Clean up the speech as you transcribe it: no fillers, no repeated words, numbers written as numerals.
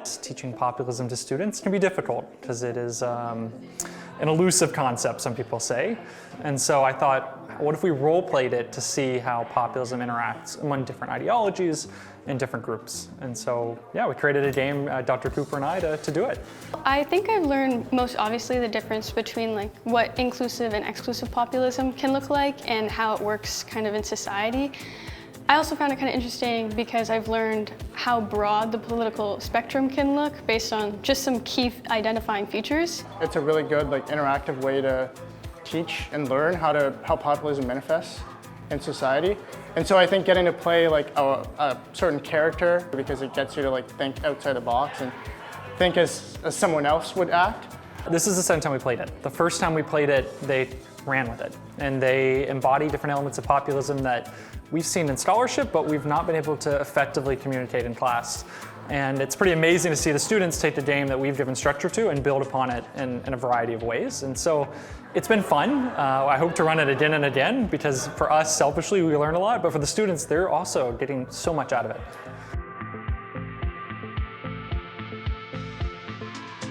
Teaching populism to students can be difficult because it is an elusive concept, some people say. And so I thought, what if we role-played it to see how populism interacts among different ideologies in different groups? And so, yeah, we created a game, Dr. Cooper and I, to do it. I think I've learned most obviously the difference between like what inclusive and exclusive populism can look like and how it works kind of in society. I also found it kind of interesting because I've learned how broad the political spectrum can look based on just some key identifying features. It's a really good interactive way to teach and learn how populism manifests in society. And so I think getting to play a certain character, because it gets you to think outside the box and think as someone else would act. This is the second time we played it. The first time we played it, they ran with it. And they embody different elements of populism that we've seen in scholarship, but we've not been able to effectively communicate in class. And it's pretty amazing to see the students take the game that we've given structure to and build upon it in a variety of ways. And so it's been fun. I hope to run it again and again, because for us, selfishly, we learn a lot, but for the students, they're also getting so much out of it.